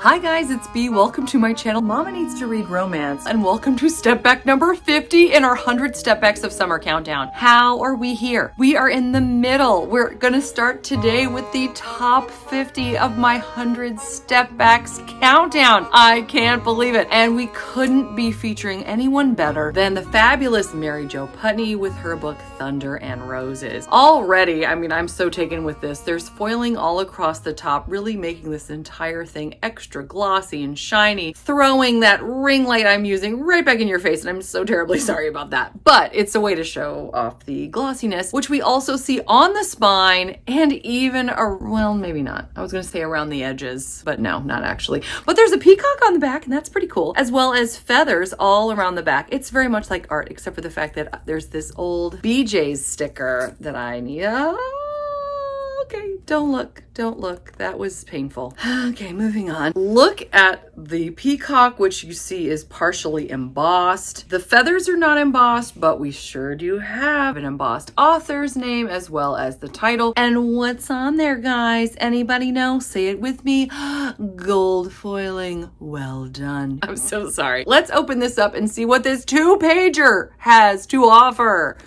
Hi guys, it's B. Welcome to my channel, Mama Needs to Read Romance, and welcome to step back number 50 in our 100 stepbacks of summer countdown. How are we here? We are in the middle. We're gonna start today with the top 50 of my 100 stepbacks countdown. I can't believe it. And we couldn't be featuring anyone better than the fabulous Mary Jo Putney with her book Thunder and Roses. Already, I mean, I'm so taken with this. There's foiling all across the top, really making this entire thing extra glossy and shiny, throwing that ring light I'm using right back in your face, and I'm so terribly sorry about that. But it's a way to show off the glossiness, which we also see on the spine and even, well, maybe not. I was going to say around the edges, but no, not actually. But there's a peacock on the back, and that's pretty cool, as well as feathers all around the back. It's very much like art, except for the fact that there's this old BJ's sticker that I need. Okay, don't look. That was painful. Okay, moving on. Look at the peacock, which you see is partially embossed. The feathers are not embossed, but we sure do have an embossed author's name as well as the title. And what's on there, guys? Anybody know? Say it with me. Gold foiling. Well done. I'm so sorry. Let's open this up and see what this 2-pager has to offer.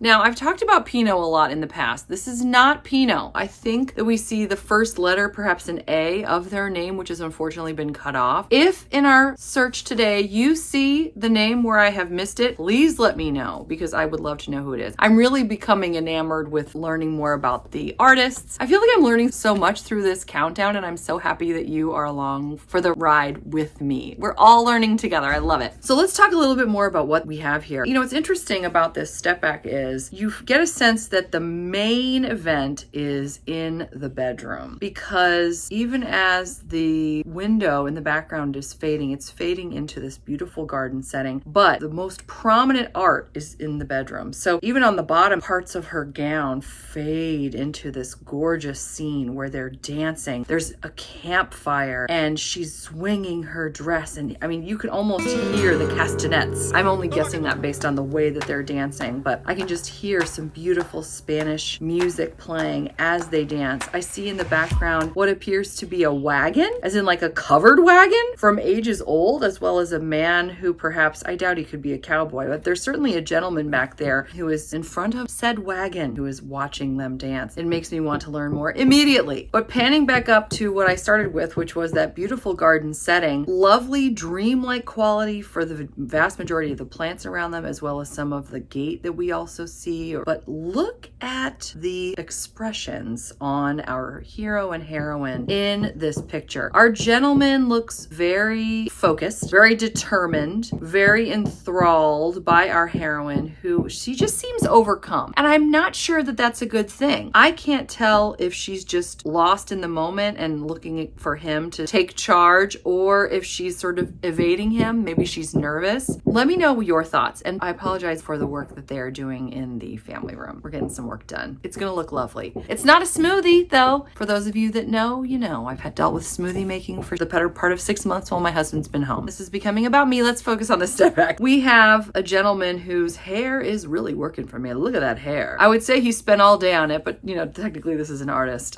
Now, I've talked about PINO a lot in the past. This is not PINO. I think that we see the first letter, perhaps an A, of their name, which has unfortunately been cut off. If in our search today you see the name where I have missed it, please let me know, because I would love to know who it is. I'm really becoming enamored with learning more about the artists. I feel like I'm learning so much through this countdown, and I'm so happy that you are along for the ride with me. We're all learning together. I love it. So let's talk a little bit more about what we have here. You know, what's interesting about this step back is you get a sense that the main event is in the bedroom, because even as the window in the background is fading, it's fading into this beautiful garden setting, but the most prominent art is in the bedroom. So even on the bottom, parts of her gown fade into this gorgeous scene where they're dancing. There's a campfire and she's swinging her dress, and I mean, you can almost hear the castanets. I'm only guessing that based on the way that they're dancing, but I can just hear some beautiful Spanish music playing as they dance. I see in the background what appears to be a wagon, as in like a covered wagon from ages old, as well as a man who perhaps, I doubt he could be a cowboy, but there's certainly a gentleman back there who is in front of said wagon who is watching them dance. It makes me want to learn more immediately. But panning back up to what I started with, which was that beautiful garden setting, lovely dreamlike quality for the vast majority of the plants around them, as well as some of the gate that we also see. But look at the expressions on our hero and heroine in this picture. Our gentleman looks very focused, very determined, very enthralled by our heroine, who she just seems overcome. And I'm not sure that that's a good thing. I can't tell if she's just lost in the moment and looking for him to take charge, or if she's sort of evading him. Maybe she's nervous. Let me know your thoughts. And I apologize for the work that they are doing in the family room. We're getting some work done. It's gonna look lovely. It's not a smoothie though. For those of you that know, you know, I've dealt with smoothie making for the better part of 6 months while my husband's been home. This is becoming about me. Let's focus on the step back. We have a gentleman whose hair is really working for me. Look at that hair. I would say he spent all day on it, but you know, technically this is an artist.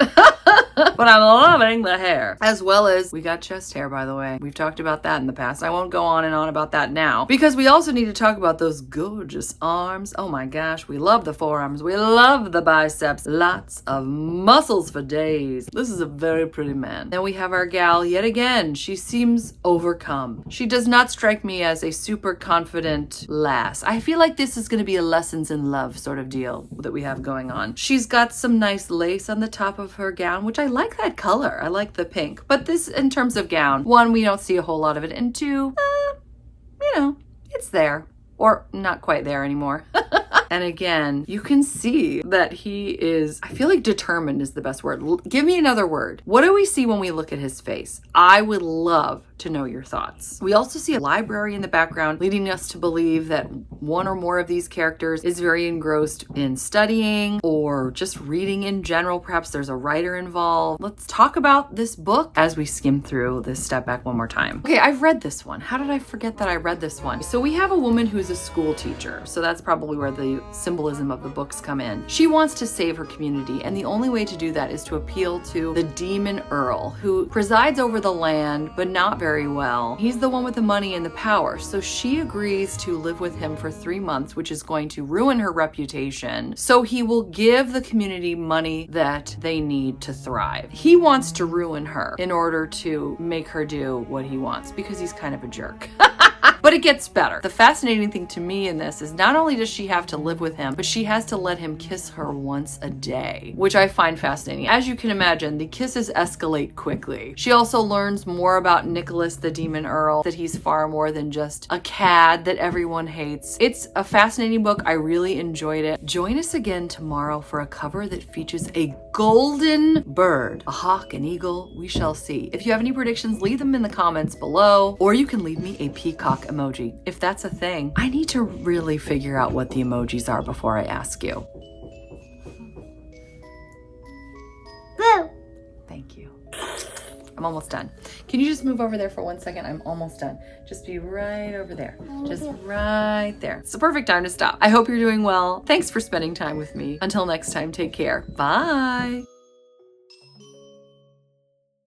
But I'm loving the hair. As well as, we got chest hair, by the way. We've talked about that in the past. I won't go on and on about that now, because we also need to talk about those gorgeous arms. Oh my gosh, we love the forearms. We love the biceps. Lots of muscles for days. This is a very pretty man. Then we have our gal yet again. She seems overcome. She does not strike me as a super confident lass. I feel like this is going to be a lessons in love sort of deal that we have going on. She's got some nice lace on the top of her gown, which I like that color. I like the pink. But this, in terms of gown, one, we don't see a whole lot of it, and two, you know, it's there. Or not quite there anymore. And again, you can see that he is, I feel like determined is the best word. Give me another word. What do we see when we look at his face? I would love to know your thoughts. We also see a library in the background, leading us to believe that one or more of these characters is very engrossed in studying or just reading in general. Perhaps there's a writer involved. Let's talk about this book as we skim through this step back one more time. Okay, I've read this one. How did I forget that I read this one? So we have a woman who's a school teacher. So that's probably where the symbolism of the books come in. She wants to save her community, and the only way to do that is to appeal to the Demon Earl, who presides over the land, but not very well. He's the one with the money and the power, so she agrees to live with him for 3 months, which is going to ruin her reputation, so he will give the community money that they need to thrive. He wants to ruin her in order to make her do what he wants, because he's kind of a jerk. But it gets better. The fascinating thing to me in this is not only does she have to live with him, but she has to let him kiss her once a day, which I find fascinating. As you can imagine, the kisses escalate quickly. She also learns more about Nicholas the Demon Earl, that he's far more than just a cad that everyone hates. It's a fascinating book. I really enjoyed it. Join us again tomorrow for a cover that features a golden bird, a hawk, an eagle, we shall see. If you have any predictions, leave them in the comments below, or you can leave me a peacock emoji, if that's a thing. I need to really figure out what the emojis are before I ask you. Boo! Thank you. I'm almost done. Can you just move over there for 1 second? I'm almost done. Just be right over there. Just right there. It's the perfect time to stop. I hope you're doing well. Thanks for spending time with me. Until next time, take care. Bye.